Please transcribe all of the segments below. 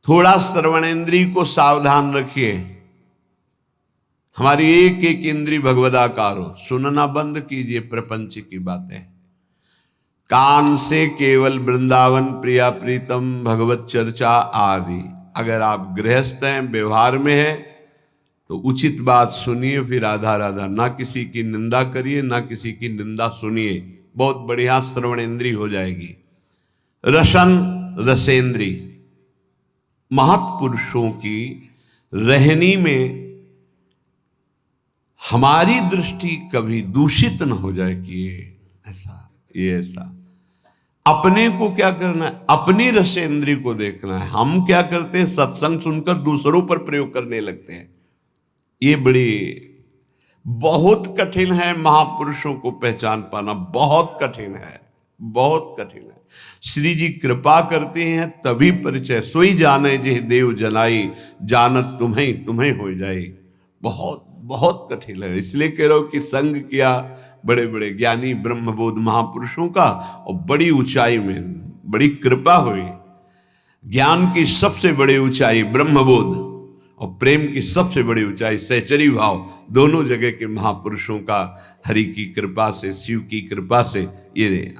थोड़ा श्रवणेंद्रिय को सावधान रखिए। हमारी एक एक इंद्री भगवदाकार हो, सुनना बंद कीजिए प्रपंच की बातें। कान से केवल वृंदावन प्रिया प्रीतम भगवत चर्चा आदि। अगर आप गृहस्थ हैं, व्यवहार में है, तो उचित बात सुनिए, फिर राधा राधा, ना किसी की निंदा करिए, ना किसी की निंदा सुनिए। बहुत बढ़िया श्रवणेंद्री हो जाएगी। रसन रसेंद्री, महत्पुरुषों की रहनी में हमारी दृष्टि कभी दूषित न हो जाए कि ये ऐसा। अपने को क्या करना है, अपनी रसेंद्री को देखना है। हम क्या करते हैं, सत्संग सुनकर दूसरों पर प्रयोग करने लगते हैं। ये बड़ी बहुत कठिन है, महापुरुषों को पहचान पाना बहुत कठिन है, बहुत कठिन है। श्री जी कृपा करते हैं तभी परिचय, सोई जाने जे देव जनाई, जानत तुम्हें तुम्हें हो जाए। बहुत बहुत कठिन है। इसलिए कह रहा हूं कि संग किया बड़े बड़े ज्ञानी ब्रह्मबोध महापुरुषों का, और बड़ी ऊंचाई में बड़ी कृपा हुई। ज्ञान की सबसे बड़ी ऊंचाई ब्रह्मबोध, और प्रेम की सबसे बड़ी ऊंचाई सहचरी भाव। दोनों जगह के महापुरुषों का हरि की कृपा से, शिव की कृपा से ये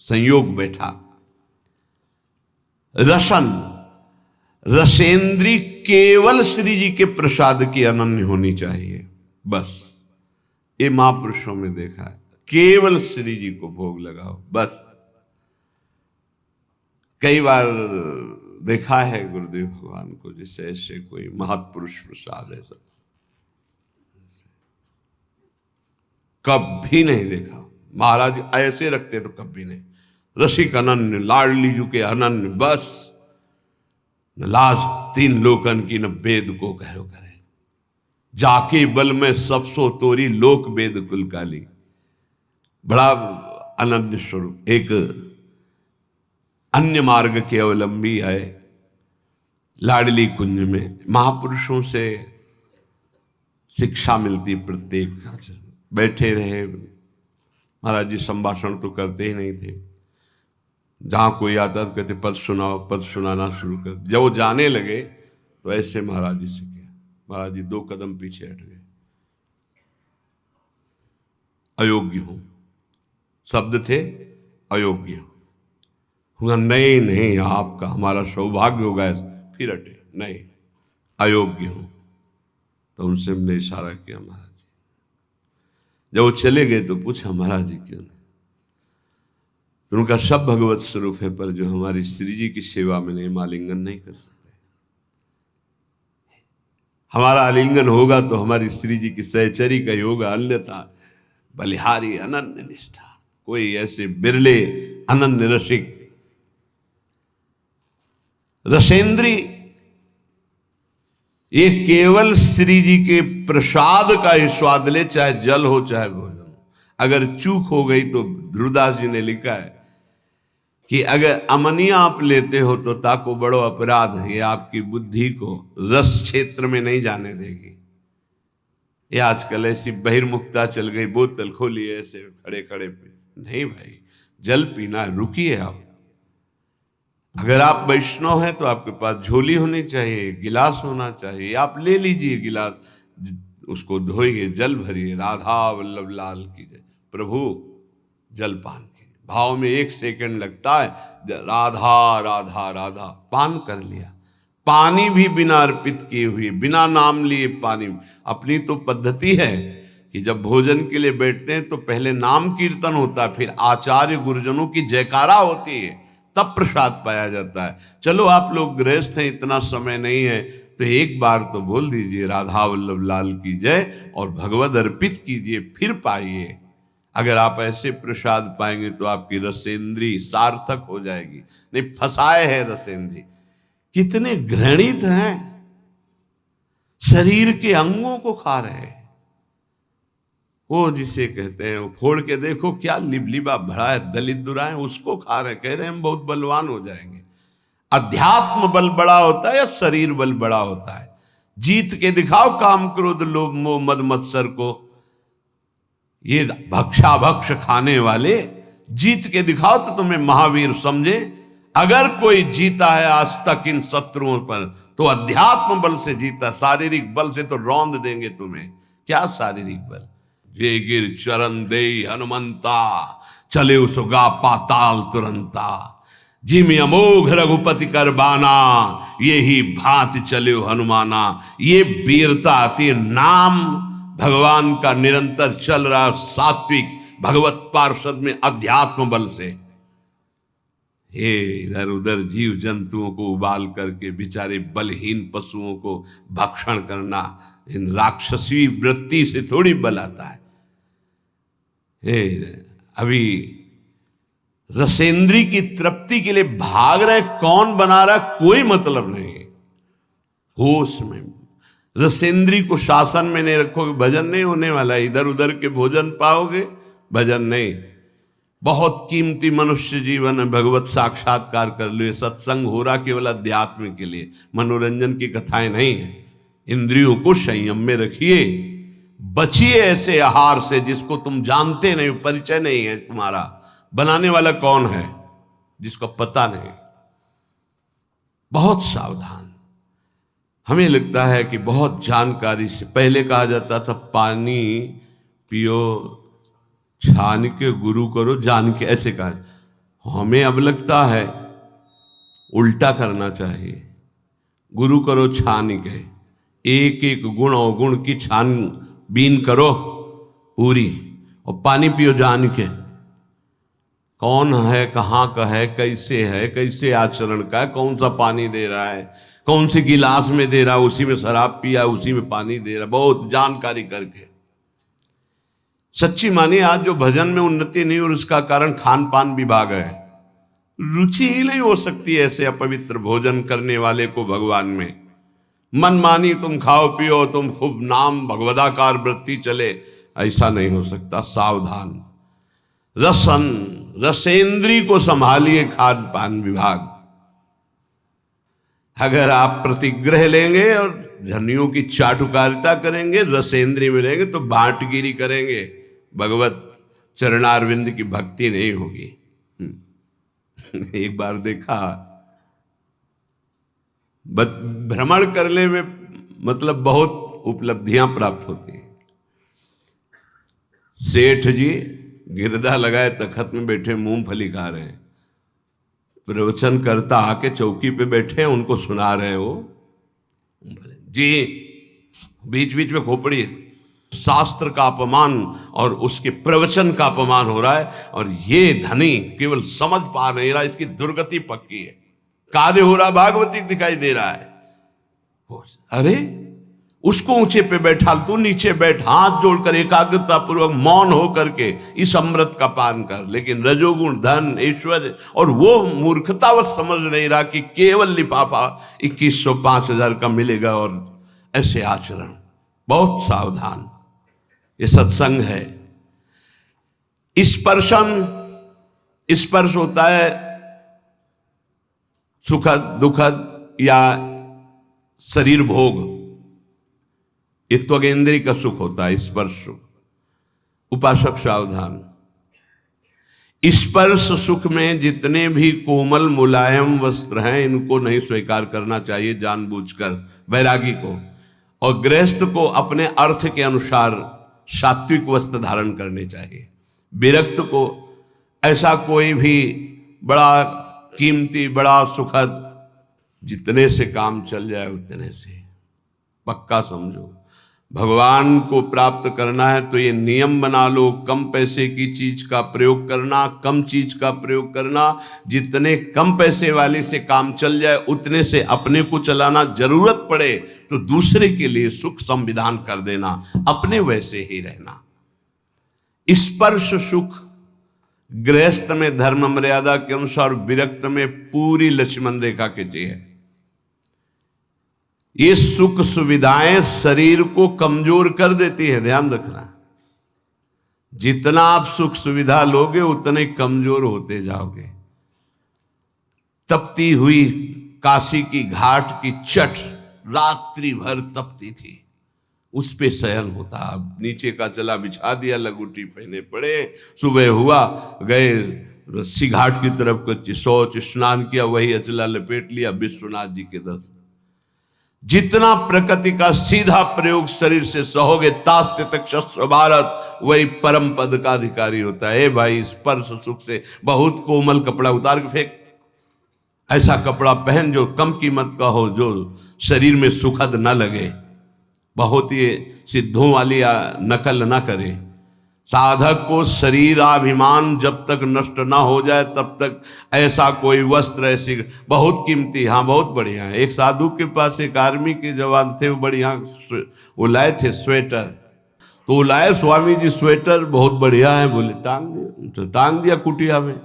संयोग बैठा। रसन रसेंद्री केवल श्री जी के प्रसाद की अनन्य होनी चाहिए, बस। ये महापुरुषों में देखा है, केवल श्री जी को भोग लगाओ, बस। कई बार देखा है गुरुदेव भगवान को, जैसे ऐसे कोई महत्पुरुष प्रसाद है, सब कभी नहीं देखा। महाराज ऐसे रखते तो कभी नहीं। रसिक अनन्य, लाडली जू के अनन्य, बस। न लाज तीन लोकन की, न वेद को कहो करे, जाके बल में सब सो तोरी, लोक वेद कुल काली। बड़ा अनन्य स्वरूप। एक अन्य मार्ग के अवलंबी है, लाडली कुंज में महापुरुषों से शिक्षा मिलती। प्रत्येक बैठे रहे, महाराज जी संभाषण तो करते ही नहीं थे। जहां कोई आता तो कहते पद सुनाओ, पद सुनाना शुरू कर। जब वो जाने लगे तो ऐसे महाराज जी से किया, महाराज जी 2 कदम पीछे हट गए। अयोग्य हूं, शब्द थे अयोग्य हूं। नहीं नहीं, आपका हमारा सौभाग्य होगा। फिर हटे, नहीं अयोग्य हूं। तो उनसे हमने इशारा किया महाराज जी। जब वो चले गए तो पूछा महाराज जी क्यों नहीं? तो उनका सब भगवत स्वरूप है, पर जो हमारी श्री जी की सेवा में नहीं, हम आलिंगन नहीं कर सकते। हमारा आलिंगन होगा तो हमारी श्री जी की सहचरी का ही होगा, अन्यथा बलिहारी अनन्य निष्ठा। कोई ऐसे बिरले अनन्य रसिक रसेंद्री, ये केवल श्री जी के प्रसाद का ही स्वाद ले, चाहे जल हो चाहे भोजन। अगर चूक हो गई तो ध्रुवदास जी ने लिखा है कि अगर अमनिया आप लेते हो तो ताको बड़ो अपराध है, ये आपकी बुद्धि को रस क्षेत्र में नहीं जाने देगी। ये आजकल ऐसी बहिर्मुखता चल गई, बोतल खोली ऐसे खड़े खड़े पे। नहीं भाई, जल पीना, रुकिए आप। अगर आप वैष्णव हैं तो आपके पास झोली होनी चाहिए, गिलास होना चाहिए, आप ले लीजिए गिलास, उसको धोइए, जल भरिए, राधा वल्लभ लाल की जय, प्रभु जल पान कीजिए। भाव में 1 सेकंड लगता है, राधा राधा राधा, पान कर लिया। पानी भी बिना अर्पित किए हुए, बिना नाम लिए पानी। अपनी तो पद्धति है कि जब भोजन के लिए बैठते हैं तो पहले नाम कीर्तन होता है, फिर आचार्य गुरुजनों की जयकारा होती है, तब प्रसाद पाया जाता है। चलो आप लोग गृहस्थ हैं, इतना समय नहीं है, तो एक बार तो बोल दीजिए राधा वल्लभ लाल की जय और भगवद अर्पित कीजिए, फिर पाइए। अगर आप ऐसे प्रसाद पाएंगे तो आपकी रसेंद्री सार्थक हो जाएगी। नहीं, फंसाए है रसेंद्री। कितने घृणित हैं, शरीर के अंगों को खा रहे हैं। वो जिसे कहते हैं, वो फोड़ के देखो क्या लिबलिबा भरा है, दलित दुराए, उसको खा रहे, कह रहे हैं हम बहुत बलवान हो जाएंगे। अध्यात्म बल बड़ा होता है या शरीर बल बड़ा होता है? जीत के दिखाओ काम क्रोध लोभ मोह मद मत्सर को। ये भक्षा भक्ष खाने वाले जीत के दिखाओ तो तुम्हें महावीर समझे। अगर कोई जीता है आज तक इन शत्रुओं पर तो अध्यात्म बल से जीता। शारीरिक बल से तो रौंद देंगे तुम्हें। क्या शारीरिक बल? जे गिर चरण दे हनुमंता, चले उसगा पाताल तुरंता। जिम अमोघ रघुपति कर बाना, यही भांति चले हनुमाना। ये वीरता आती है नाम भगवान का निरंतर चल रहा सात्विक भगवत पार्षद में अध्यात्म बल से। हे इधर उधर जीव जंतुओं को उबाल करके बेचारे बलहीन पशुओं को भक्षण करना, इन राक्षसी वृत्ति से थोड़ी बल आता है। हे अभी रसेंद्री की तृप्ति के लिए भाग रहे, कौन बना रहा कोई मतलब नहीं। होश में रसेंद्री को शासन में नहीं रखोगे भजन नहीं होने वाला। इधर उधर के भोजन पाओगे, भजन नहीं। बहुत कीमती मनुष्य जीवन है, भगवत साक्षात्कार कर लो। सत्संग हो रहा केवल अध्यात्म के लिए, मनोरंजन की कथाएं नहीं है। इंद्रियों को संयम में रखिए, बचिए ऐसे आहार से जिसको तुम जानते नहीं, परिचय नहीं है तुम्हारा। बनाने वाला कौन है जिसको पता नहीं। बहुत सावधान। हमें लगता है कि बहुत जानकारी से, पहले कहा जाता था पानी पियो छान के गुरु करो जान के, ऐसे कहा। हमें अब लगता है उल्टा करना चाहिए। गुरु करो छान के, एक एक गुण अवगुण की छानबीन करो पूरी, और पानी पियो जान के। कौन है, कहाँ का है, कैसे आचरण का है, कौन सा पानी दे रहा है, कौन से गिलास में दे रहा है, उसी में शराब पिया उसी में पानी दे रहा है। बहुत जानकारी करके सच्ची मानिए आज जो भजन में उन्नति नहीं और उसका कारण खान पान विभाग है। रुचि ही नहीं हो सकती ऐसे अपवित्र भोजन करने वाले को भगवान में। मनमानी तुम खाओ पियो, तुम खूब नाम भगवदाकार वृत्ति चले, ऐसा नहीं हो सकता। सावधान। रसेंद्री को संभालिए खान पान विभाग। अगर आप प्रतिग्रह लेंगे और धनियों की चाटुकारिता करेंगे, रसेंद्री में रहेंगे तो बांटगिरी करेंगे, भगवत चरणारविंद की भक्ति नहीं होगी। एक बार देखा, भ्रमण करने में मतलब बहुत उपलब्धियां प्राप्त होती हैं। सेठ जी गिरदा लगाए तखत में बैठे मूंगफली खा रहे हैं। प्रवचन करता आके चौकी पे बैठे हैं, उनको सुना रहे हैं वो जी। बीच बीच में खोपड़ी, शास्त्र का अपमान और उसके प्रवचन का अपमान हो रहा है। और ये धनी केवल समझ पा नहीं रहा, इसकी दुर्गति पक्की है। कार्य हो रहा भागवती दिखाई दे रहा है। अरे उसको ऊंचे पे बैठा, तू नीचे बैठ, हाथ जोड़कर एकाग्रता पूर्वक मौन हो करके इस अमृत का पान कर। लेकिन रजोगुण धन ऐश्वर्य और वो मूर्खता वो समझ नहीं रहा कि केवल लिफाफा 2100 5000 का मिलेगा और ऐसे आचरण। बहुत सावधान। ये सत्संग है। स्पर्श होता है सुखद दुखद या शरीर भोग, ये त्वगेंद्री का सुख होता है स्पर्श सुख। उपासक सावधान। स्पर्श सुख में जितने भी कोमल मुलायम वस्त्र हैं इनको नहीं स्वीकार करना चाहिए जानबूझकर वैरागी को। और गृहस्थ को अपने अर्थ के अनुसार सात्विक वस्त्र धारण करने चाहिए। विरक्त को ऐसा कोई भी बड़ा कीमती बड़ा सुखद जितने से काम चल जाए उतने से पक्का समझो। भगवान को प्राप्त करना है तो ये नियम बना लो, कम पैसे की चीज का प्रयोग करना, कम चीज का प्रयोग करना। जितने कम पैसे वाले से काम चल जाए उतने से अपने को चलाना, जरूरत पड़े तो दूसरे के लिए सुख संविधान कर देना, अपने वैसे ही रहना। स्पर्श सुख गृहस्थ में धर्म मर्यादा के अनुसार, विरक्त में पूरी लक्ष्मण रेखा के है। ये सुख सुविधाएं शरीर को कमजोर कर देती है, ध्यान रखना। जितना आप सुख सुविधा लोगे उतने कमजोर होते जाओगे। तपती हुई काशी की घाट की चट रात्रि भर तपती थी, उस पे शयन होता। अब नीचे का चला बिछा दिया, लगुटी पहने पड़े, सुबह हुआ गए रस्सी घाट की तरफ कर शौच स्नान किया, वही अचला लपेट लिया, विश्वनाथ जी के दर्शन। जितना प्रकृति का सीधा प्रयोग शरीर से सहोगे, तास्ते तक शस्त्र भारत, वही परम पद का अधिकारी होता है। भाई स्पर्श सुख से बहुत कोमल कपड़ा उतार के फेंक, ऐसा कपड़ा पहन जो कम कीमत का हो, जो शरीर में सुखद न लगे, बहुत ही सिद्धों वाली नकल ना करे। साधक को शरीराभिमान जब तक नष्ट ना हो जाए तब तक ऐसा कोई वस्त्र, ऐसी बहुत कीमती, हाँ बहुत बढ़िया है। एक साधु के पास एक आर्मी के जवान थे, वो बढ़िया वो लाए थे स्वेटर, तो वो लाए स्वामी जी स्वेटर बहुत बढ़िया है, बोले टांग दिया कुटिया में।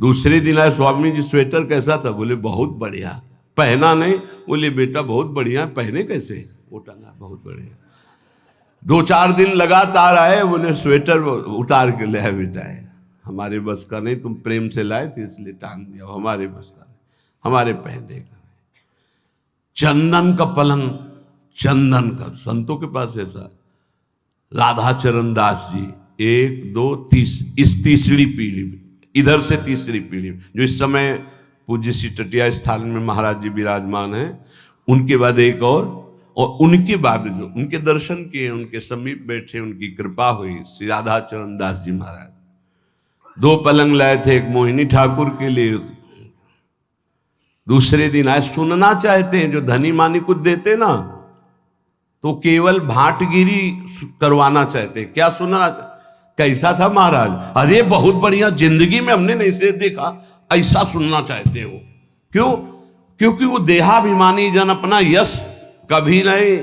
दूसरे दिन आए, स्वामी जी स्वेटर कैसा था? बोले बहुत बढ़िया। पहना नहीं? बोले बेटा बहुत बढ़िया, पहने कैसे? वो टांगा बहुत बढ़िया। 2-4 दिन लगातार आए, बोले स्वेटर उतार के ले बेटा, है हमारे बस का नहीं, तुम प्रेम से लाए थे इसलिए टांग दिया, हमारे बस का नहीं, हमारे पहनने का नहीं। चंदन का पलंग, चंदन का, संतों के पास ऐसा। राधा चरण दास जी 1 2 3, इस तीसरी पीढ़ी में, इधर से तीसरी पीढ़ी में, जो इस समय पूज्य श्री टटिया स्थान में महाराज जी विराजमान है, उनके बाद एक और उनके बाद जो उनके दर्शन किए, उनके समीप बैठे, उनकी कृपा हुई, श्री राधा चरण दास जी महाराज 2 पलंग लाए थे, एक मोहिनी ठाकुर के लिए। दूसरे दिन आए, सुनना चाहते हैं, जो धनी मानी कुछ देते ना, तो केवल भाटगिरी करवाना चाहते हैं। क्या सुनना? कैसा था महाराज? अरे बहुत बढ़िया, जिंदगी में हमने नहीं से देखा, ऐसा सुनना चाहते हो। क्यों? क्योंकि वो देहाभिमानी जन अपना यश कभी नहीं।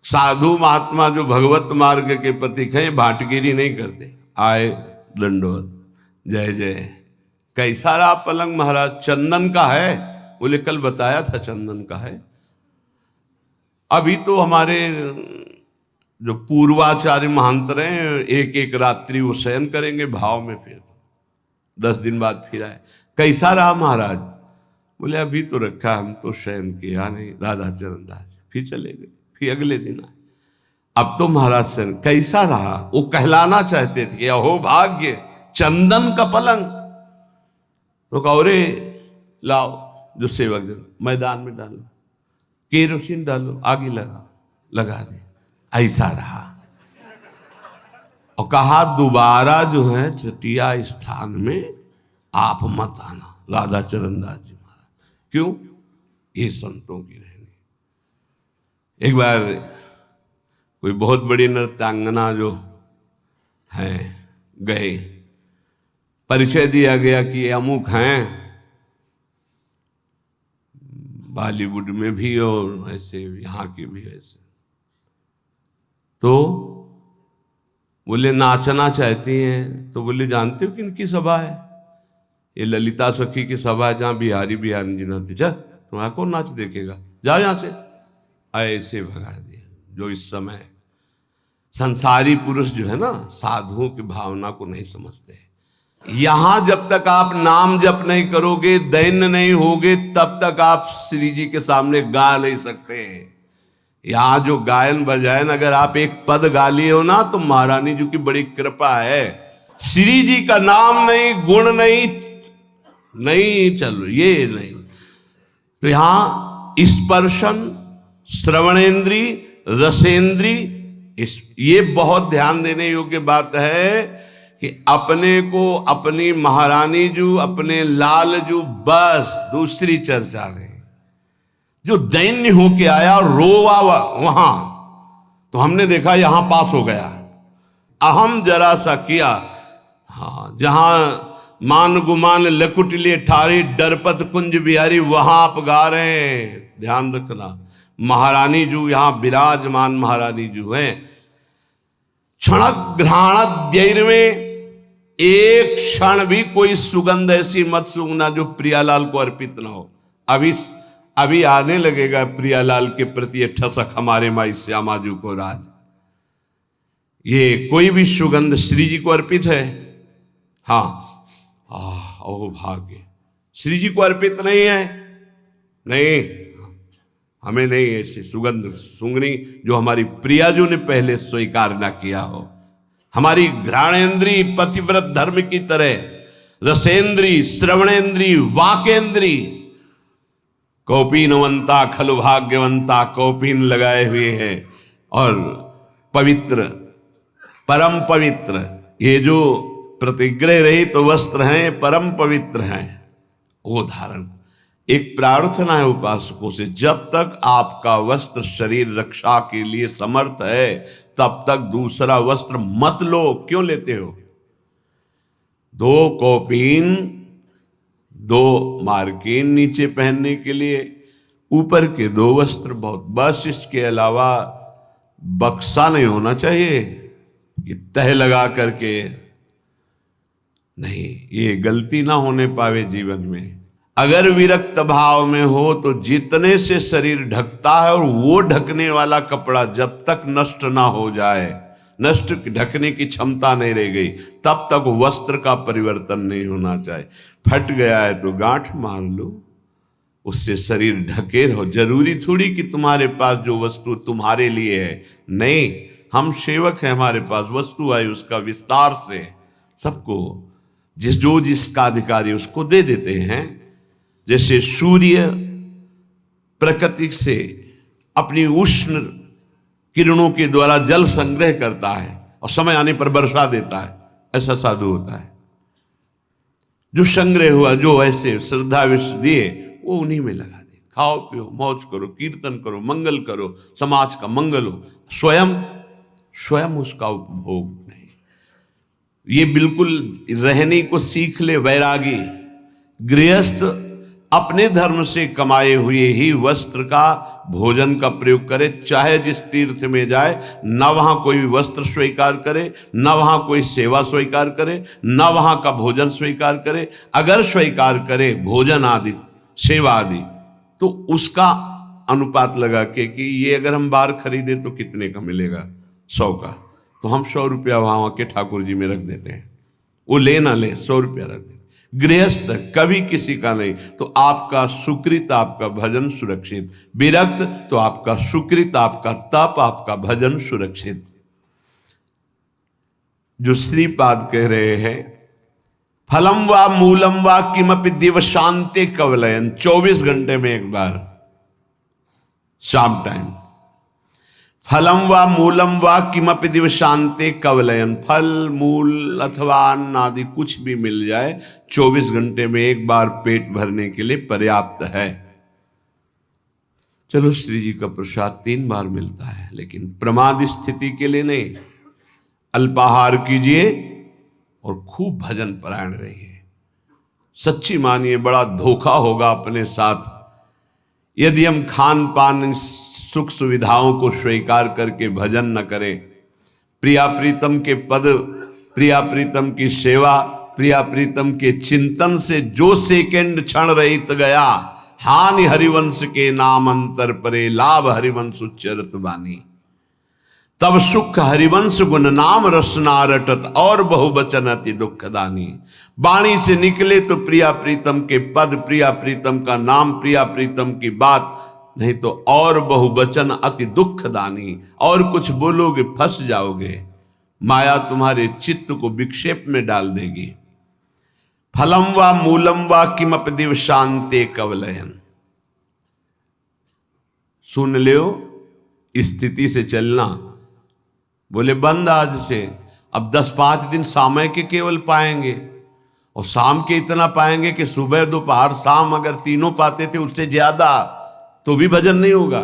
साधु महात्मा जो भगवत मार्ग के पथिक हैं, भाटगिरी नहीं करते। आए दंडोत, जय जय। कैसा रहा पलंग महाराज? चंदन का है? बोले कल बताया था चंदन का है। अभी तो हमारे जो पूर्वाचार्य महांतर हैं, एक एक रात्रि वो शयन करेंगे भाव में, फिर 10 दिन बाद फिर आए। कैसा रहा महाराज? बोले अभी तो रखा, हम तो शयन किया नहीं। राधा चरण दास फिर चले गए, फिर अगले दिन आए। अब तो महाराज शयन कैसा रहा? वो कहलाना चाहते थे, अहो भाग्य, चंदन का पलंग। तो कहो रे लाओ, जो सेवक जन मैदान में डालो, केरोसिन डालो, आगे लगा दे। ऐसा रहा। और कहा दोबारा जो है चटिया स्थान में आप मत आना। राधा चरण दास जी महाराज। क्यों? ये संतों की रहनी। एक बार कोई बहुत बड़ी नृत्यांगना जो है गए, परिचय दिया गया कि ये अमुक हैं, बॉलीवुड में भी और ऐसे यहाँ के भी ऐसे। तो बोले नाचना चाहती हैं। तो बोले जानते हो किनकी सभा है? ये ललिता सखी की सभा है, जहाँ बिहारी जी नाचते। चल तुम्हारा कौन नाच देखेगा, जाओ यहाँ से। ऐसे भगा दिया। जो इस समय संसारी पुरुष जो है ना, साधुओं की भावना को नहीं समझते। यहां जब तक आप नाम जप नहीं करोगे, दैन्य नहीं होगे, तब तक आप श्री जी के सामने गा नहीं सकते। यहां जो गायन बजायन, अगर आप एक पद गा लिए हो ना, तो महारानी जी की बड़ी कृपा है। श्री जी का नाम नहीं, गुण नहीं चल, ये नहीं। तो यहां स्पर्शन, श्रवणेन्द्री, रसेंद्री, ये बहुत ध्यान देने योग्य बात है कि अपने को अपनी महारानी जू, अपने लाल जू, बस दूसरी चर्चा नहीं। जो दैन्य होके आया और रोवा वहां, तो हमने देखा यहां पास हो गया। अहम जरा सा किया, हाँ, जहां मान गुमान लकुट लिए ठारी, डरपत कुंज बिहारी, वहां आप गा रहे हैं। ध्यान रखना, महारानी जू यहां विराजमान महारानी जू हैं। क्षण घ्राण में एक क्षण भी कोई सुगंध ऐसी मत सूंघना जो प्रियालाल को अर्पित ना हो। अभी आने लगेगा प्रियालाल के प्रति ये ठसक हमारे माई श्यामा जू को राज। ये कोई भी सुगंध श्री जी को अर्पित है। हाँ, ओ भाग्य, श्री जी को अर्पित नहीं है। नहीं, हमें नहीं ऐसी सुगंध सूंघनी जो हमारी प्रियाजू ने पहले स्वीकार ना किया हो। हमारी घ्राणेन्द्री पतिव्रत धर्म की तरह, रसेंद्री, श्रवणेन्द्री, वाकेंद्री कौपीनवंता खलु भाग्यवंता कौपीन लगाए हुए है। और पवित्र, परम पवित्र, ये जो प्रतिग्रह रहित तो वस्त्र हैं, परम पवित्र हैं, वो धारण। एक प्रार्थना है उपासकों से, जब तक आपका वस्त्र शरीर रक्षा के लिए समर्थ है तब तक दूसरा वस्त्र मत लो। क्यों लेते हो? 2 कौपीन, 2 मार्किन नीचे पहनने के लिए, ऊपर के 2 वस्त्र बहुत, बस इसके अलावा बक्सा नहीं होना चाहिए कि तह लगा करके नहीं। ये गलती ना होने पावे जीवन में। अगर विरक्त भाव में हो तो जितने से शरीर ढकता है, और वो ढकने वाला कपड़ा जब तक नष्ट ना हो जाए, नष्ट ढकने की क्षमता नहीं रह गई, तब तक वस्त्र का परिवर्तन नहीं होना चाहिए। फट गया है तो गांठ मार लो, उससे शरीर ढके रहो। जरूरी थोड़ी कि तुम्हारे पास जो वस्तु तुम्हारे लिए है, नहीं, हम सेवक हैं, हमारे पास वस्तु आई, उसका विस्तार से सबको जिसका अधिकारी उसको दे देते हैं। जैसे सूर्य प्रकृति से अपनी उष्ण किरणों के द्वारा जल संग्रह करता है और समय आने पर वर्षा देता है, ऐसा साधु होता है। जो संग्रह हुआ, जो ऐसे श्रद्धा विश्व दिए, वो उन्हीं में लगा दे। खाओ पियो, मौज करो, कीर्तन करो, मंगल करो, समाज का मंगल हो, स्वयं उसका उपभोग नहीं। ये बिल्कुल रहने को सीख ले वैरागी। गृहस्थ अपने धर्म से कमाए हुए ही वस्त्र का, भोजन का प्रयोग करे, चाहे जिस तीर्थ में जाए, न वहां कोई वस्त्र स्वीकार करे, न वहां कोई सेवा स्वीकार करे, न वहां का भोजन स्वीकार करे। अगर स्वीकार करे भोजन आदि, सेवा आदि, तो उसका अनुपात लगा के कि ये अगर हम बार खरीदे तो कितने का मिलेगा, 100 का, तो हम 100 रुपया वहां के ठाकुर जी में रख देते हैं। वो ले ना ले, 100 रुपया रख देते। गृहस्थ कभी किसी का नहीं, तो आपका सुकृत, आपका भजन सुरक्षित। विरक्त तो आपका सुकृत, आपका तप, आपका भजन सुरक्षित। जो श्रीपाद कह रहे हैं, फलम वा मूलम वा किमपि दिवशांते कवलयन, 24 घंटे में एक बार शाम टाइम, फलम वा मूलम वा किमपि दिवशांते कवलयन, फल मूल अथवा अन्न आदि कुछ भी मिल जाए, 24 घंटे में एक बार पेट भरने के लिए पर्याप्त है। चलो श्री जी का प्रसाद 3 बार मिलता है, लेकिन प्रमाद स्थिति के लिए नहीं। अल्पाहार कीजिए और खूब भजन परायण रहिए। सच्ची मानिए, बड़ा धोखा होगा अपने साथ यदि हम खान पान सुख सुविधाओं को स्वीकार करके भजन न करें। प्रिया प्रीतम के पद, प्रिया प्रीतम की सेवा, प्रिया प्रीतम के चिंतन से जो सेकंड क्षण रहित गया, हानि हरिवंश के नाम अंतर परे, लाभ हरिवंश उच्चरत बानी। तब सुख हरिवंश गुण नाम रसना रटत, और बहुवचन अति दुखदानी। वाणी से निकले तो प्रिया प्रीतम के पद, प्रिया प्रीतम का नाम, प्रिया प्रीतम की बात, नहीं तो और बहुवचन अति दुखदानी। और कुछ बोलोगे फंस जाओगे, माया तुम्हारे चित्त को विक्षेप में डाल देगी। फलम वा मूलम वा किमपि दिवशांते कवलयन। सुन लो, स्थिति से चलना। बोले बंद आज से, अब 10-5 दिन समय के केवल पाएंगे, और शाम के इतना पाएंगे कि सुबह दोपहर शाम अगर तीनों पाते थे उससे ज्यादा, तो भी भजन नहीं होगा।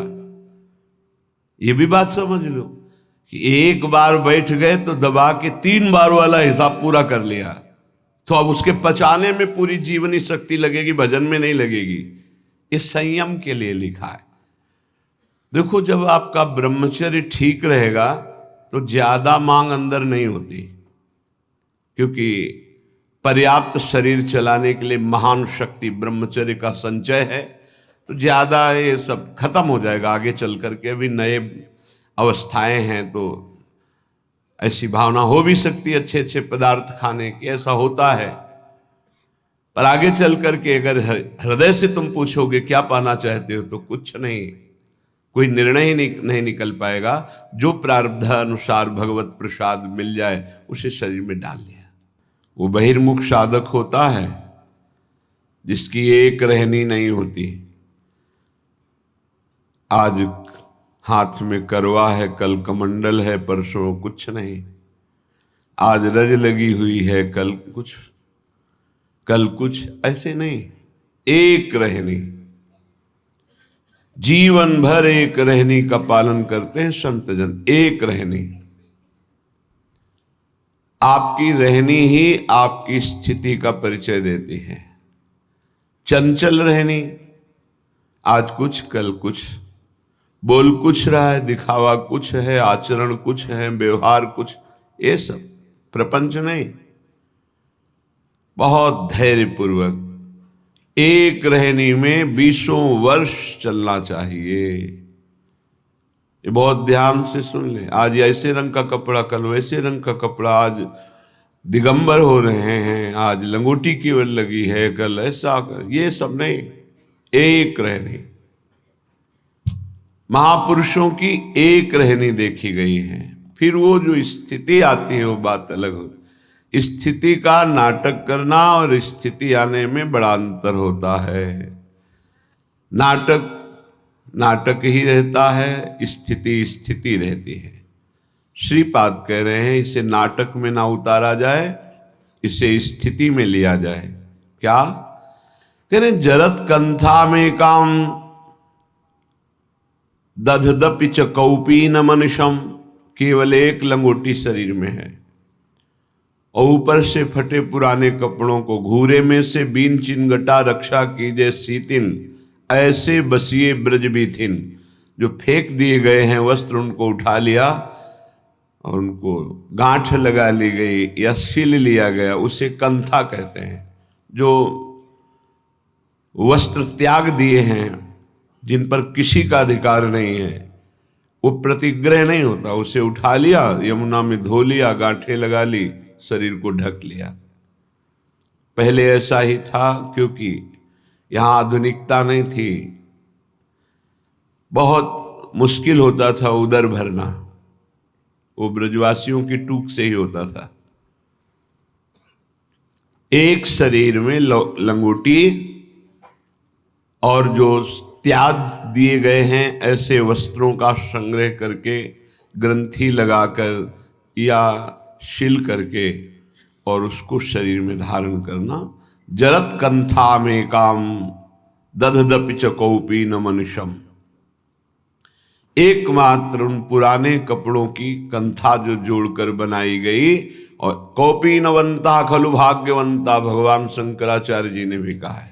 ये भी बात समझ लो कि एक बार बैठ गए तो दबा के 3 बार वाला हिसाब पूरा कर लिया, तो अब उसके पचाने में पूरी जीवनी शक्ति लगेगी, भजन में नहीं लगेगी। इस संयम के लिए लिखा है। देखो, जब आपका ब्रह्मचर्य ठीक रहेगा तो ज्यादा मांग अंदर नहीं होती, क्योंकि पर्याप्त शरीर चलाने के लिए महान शक्ति ब्रह्मचर्य का संचय है। तो ज्यादा ये सब खत्म हो जाएगा आगे चल करके। अभी नए अवस्थाएं हैं तो ऐसी भावना हो भी सकती है अच्छे अच्छे पदार्थ खाने की, ऐसा होता है। पर आगे चल करके अगर हृदय से तुम पूछोगे क्या पाना चाहते हो, तो कुछ नहीं, कोई निर्णय ही नहीं निकल पाएगा। जो प्रारब्ध अनुसार भगवत प्रसाद मिल जाए उसे शरीर में डाल लिया। वो बहिर्मुख साधक होता है जिसकी एक रहनी नहीं होती। आज हाथ में करवा है, कल कमंडल है, परसों कुछ नहीं। आज रज लगी हुई है, कल कुछ, ऐसे नहीं। एक रहनी, जीवन भर एक रहनी का पालन करते हैं संत जन। एक रहनी, आपकी रहनी ही आपकी स्थिति का परिचय देती है। चंचल रहनी, आज कुछ कल कुछ, बोल कुछ रहा है, दिखावा कुछ है, आचरण कुछ है, व्यवहार कुछ, ये सब प्रपंच नहीं। बहुत धैर्यपूर्वक एक रहनी में 20 वर्ष चलना चाहिए। ये बहुत ध्यान से सुन ले। आज ऐसे रंग का कपड़ा, कल वैसे रंग का कपड़ा, आज दिगंबर हो रहे हैं, आज लंगोटी केवल लगी है, कल ऐसा, ये सब नहीं। एक रहनी, महापुरुषों की एक रहनी देखी गई है। फिर वो जो स्थिति आती है वो बात अलग होती। स्थिति का नाटक करना और स्थिति आने में बड़ा अंतर होता है। नाटक ही रहता है, स्थिति रहती है। श्रीपाद कह रहे हैं इसे नाटक में ना उतारा जाए, इसे स्थिति में लिया जाए। क्या कह रहे? जरत कंथा में काम दधदपि च कौपीन मनुषम। केवल एक लंगोटी शरीर में है और ऊपर से फटे पुराने कपड़ों को घूरे में से बीन चिनगटा रक्षा कीजे सीतिन। ऐसे बसिए ब्रज भी थिन, जो फेंक दिए गए हैं वस्त्र उनको उठा लिया और उनको गांठ लगा ली गई या सिल लिया गया, उसे कंथा कहते हैं। जो वस्त्र त्याग दिए हैं, जिन पर किसी का अधिकार नहीं है, वो प्रतिग्रह नहीं होता। उसे उठा लिया, यमुना में धो लिया, गांठें लगा ली, शरीर को ढक लिया। पहले ऐसा ही था, क्योंकि यहां आधुनिकता नहीं थी। बहुत मुश्किल होता था उदर भरना, वो ब्रजवासियों की टूक से ही होता था। एक शरीर में लंगोटी और जो त्याग दिए गए हैं ऐसे वस्त्रों का संग्रह करके, ग्रंथि लगाकर या शिल करके और उसको शरीर में धारण करना। जरत कंथा में काम दधदपि च कौपीन मनुषम। एकमात्र उन पुराने कपड़ों की कंथा जो जोड़कर बनाई गई। और कौपीनवंता खलु भाग्यवंता, भगवान शंकराचार्य जी ने भी कहा है।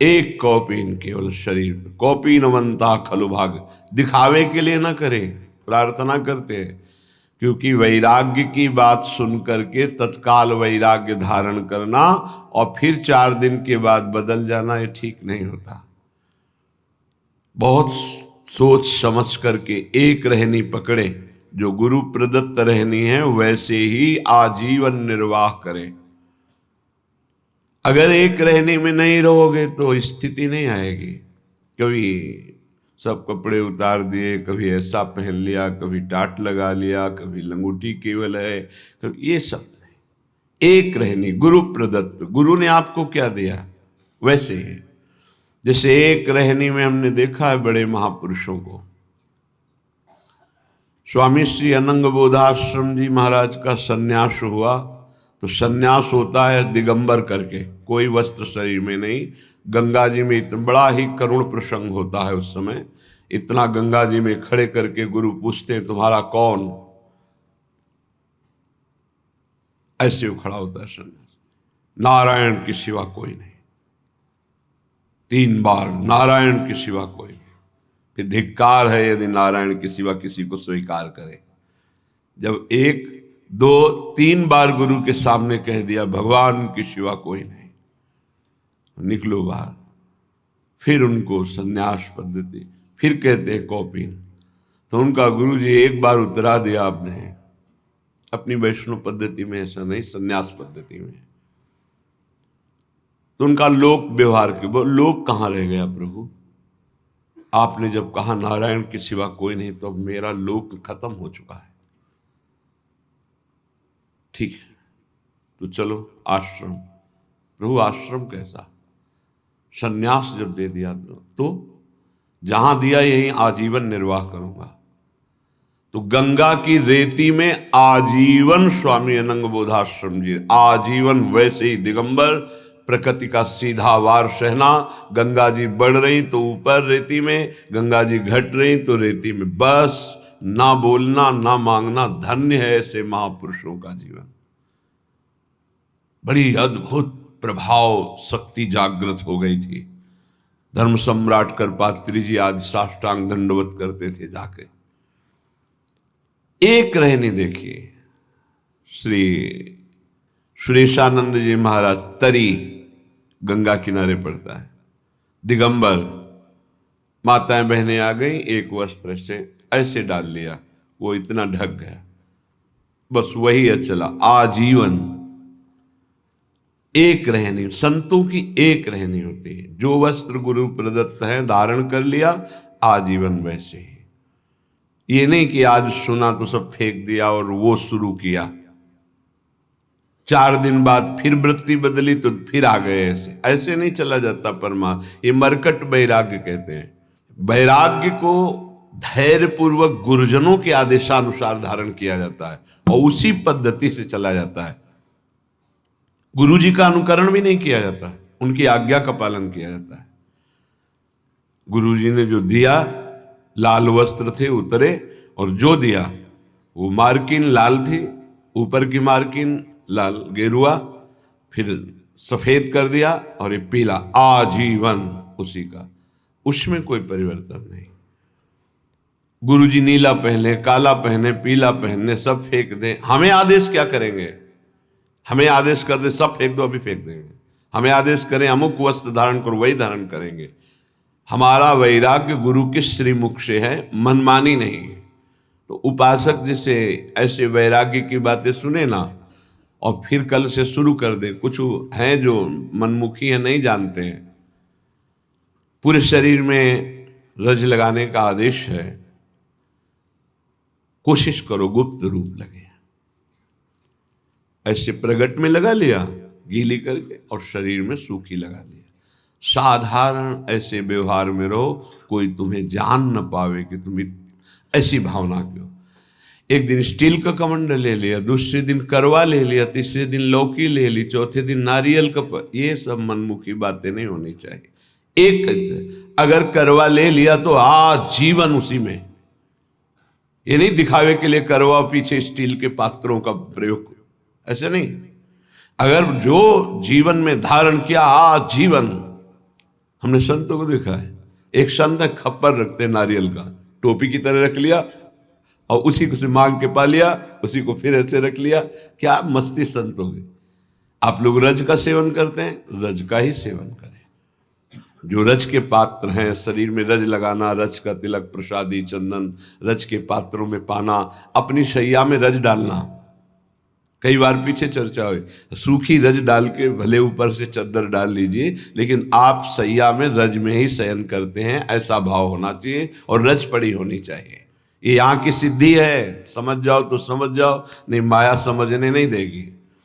एक कौपीन केवल शरीर में, कौपीनवंता खलु भाग्य। दिखावे के लिए ना करे, प्रार्थना करते हैं, क्योंकि वैराग्य की बात सुन करके तत्काल वैराग्य धारण करना और फिर 4 दिन के बाद बदल जाना, ये ठीक नहीं होता। बहुत सोच समझ करके एक रहनी पकड़े, जो गुरु प्रदत्त रहनी है वैसे ही आजीवन निर्वाह करें। अगर एक रहने में नहीं रहोगे तो स्थिति नहीं आएगी। कभी सब कपड़े उतार दिए, कभी ऐसा पहन लिया, कभी टाट लगा लिया, कभी लंगोटी केवल है, कभी ये सब नहीं। एक रहनी गुरु प्रदत्त। गुरु ने आपको क्या दिया वैसे ही। जैसे एक रहनी में हमने देखा है बड़े महापुरुषों को। स्वामी श्री अनंग बोधाश्रम जी महाराज का सन्यास हुआ, तो सन्यास होता है दिगंबर करके, कोई वस्त्र शरीर में नहीं। गंगा जी में इतना बड़ा ही करुण प्रसंग होता है उस समय। इतना गंगा जी में खड़े करके गुरु पूछते हैं तुम्हारा कौन? ऐसे वो खड़ा होता है सन्यास, नारायण के सिवा कोई नहीं। 3 बार नारायण के सिवा कोई नहीं। फिर धिक्कार है यदि नारायण के सिवा किसी को स्वीकार करे। जब 1, 2, 3 बार गुरु के सामने कह दिया भगवान के सिवा कोई नहीं, निकलो बाहर। फिर उनको सन्यास पद्धति, फिर कहते हैं कौपीन। तो उनका गुरु जी एक बार उतरा दिया आपने, अपनी वैष्णव पद्धति में ऐसा नहीं, सन्यास पद्धति में। तो उनका लोक व्यवहार के, वो लोक कहाँ रह गया प्रभु? आपने जब कहा नारायण के सिवा कोई नहीं, तो अब मेरा लोक खत्म हो चुका है। ठीक है, तो चलो आश्रम। प्रभु आश्रम कैसा? सन्यास जब दे दिया तो जहां दिया यहीं आजीवन निर्वाह करूंगा। तो गंगा की रेती में आजीवन स्वामी अनंग बोधाश्रम जी, आजीवन वैसे ही दिगंबर, प्रकृति का सीधा वार सहना। गंगा जी बढ़ रही तो ऊपर रेती में, गंगा जी घट रही तो रेती में, बस ना बोलना ना मांगना। धन्य है ऐसे महापुरुषों का जीवन। बड़ी अद्भुत प्रभाव शक्ति जागृत हो गई थी। धर्म सम्राट करपात्री जी आज साष्टांग दंडवत करते थे जाके। एक रहने देखिए, श्री सुरेशानंद जी महाराज, तरी गंगा किनारे पड़ता है, दिगंबर, माताएं बहनें आ गई, एक वस्त्र से ऐसे डाल लिया, वो इतना ढक गया, बस वही अचला आजीवन। एक रहनी, संतों की एक रहनी होती है। जो वस्त्र गुरु प्रदत्त है धारण कर लिया, आजीवन वैसे ही। ये नहीं कि आज सुना तो सब फेंक दिया और वो शुरू किया, 4 दिन बाद फिर वृत्ति बदली तो फिर आ गए। ऐसे नहीं चला जाता परमात्मा। ये मरकट वैराग्य कहते हैं। वैराग्य को धैर्य पूर्वक गुरुजनों के आदेशानुसार धारण किया जाता है और उसी पद्धति से चला जाता है। गुरु जी का अनुकरण भी नहीं किया जाता, उनकी आज्ञा का पालन किया जाता है। गुरु जी ने जो दिया, लाल वस्त्र थे उतरे, और जो दिया वो मार्किन लाल थी, ऊपर की मार्किन लाल गेरुआ, फिर सफेद कर दिया, और ये पीला आजीवन उसी का, उसमें कोई परिवर्तन नहीं। गुरु जी नीला पहने, काला पहने, पीला पहने, सब फेंक दें, हमें आदेश क्या करेंगे? हमें आदेश कर दे सब फेंक दो, अभी फेंक देंगे। हमें आदेश करें अमुक वस्त्र धारण करो, वही धारण करेंगे। हमारा वैराग्य गुरु के श्रीमुख से है, मनमानी नहीं। तो उपासक जिसे ऐसे वैराग्य की बातें सुने ना और फिर कल से शुरू कर दे, कुछ हैं जो मनमुखी है, नहीं जानते हैं। पूरे शरीर में रज लगाने का आदेश है, कोशिश करो गुप्त रूप लगे। ऐसे प्रगट में लगा लिया गीली करके, और शरीर में सूखी लगा लिया। साधारण ऐसे व्यवहार में रहो, कोई तुम्हें जान न पावे कि तुम ऐसी भावना क्यों। एक दिन स्टील का कमंडल ले लिया, दूसरे दिन करवा ले लिया, तीसरे दिन लौकी ले ली, चौथे दिन नारियल का। ये सब मनमुखी बातें नहीं होनी चाहिए। एक अगर करवा ले लिया तो आजीवन उसी में। ये नहीं दिखावे के लिए करवा, पीछे स्टील के पात्रों का प्रयोग, ऐसे नहीं। अगर जो जीवन में धारण किया आजीवन। हमने संतों को देखा है, एक संत है खप्पर रखते नारियल का, टोपी की तरह रख लिया और उसी को से मांग के पा लिया, उसी को फिर ऐसे रख लिया। क्या मस्ती संत हो गई। आप लोग रज का सेवन करते हैं, रज का ही सेवन करें। जो रज के पात्र हैं, शरीर में रज लगाना, रज का तिलक, प्रसादी, चंदन, रज के पात्रों में पाना, अपनी शैया में रज डालना। कई बार पीछे चर्चा हुई, सूखी रज डाल के भले ऊपर से चद्दर डाल लीजिए, लेकिन आप सैया में रज में ही शयन करते हैं, ऐसा भाव होना चाहिए और रज पड़ी होनी चाहिए। ये यहाँ की सिद्धि है, समझ जाओ तो समझ जाओ, नहीं माया समझने नहीं देगी।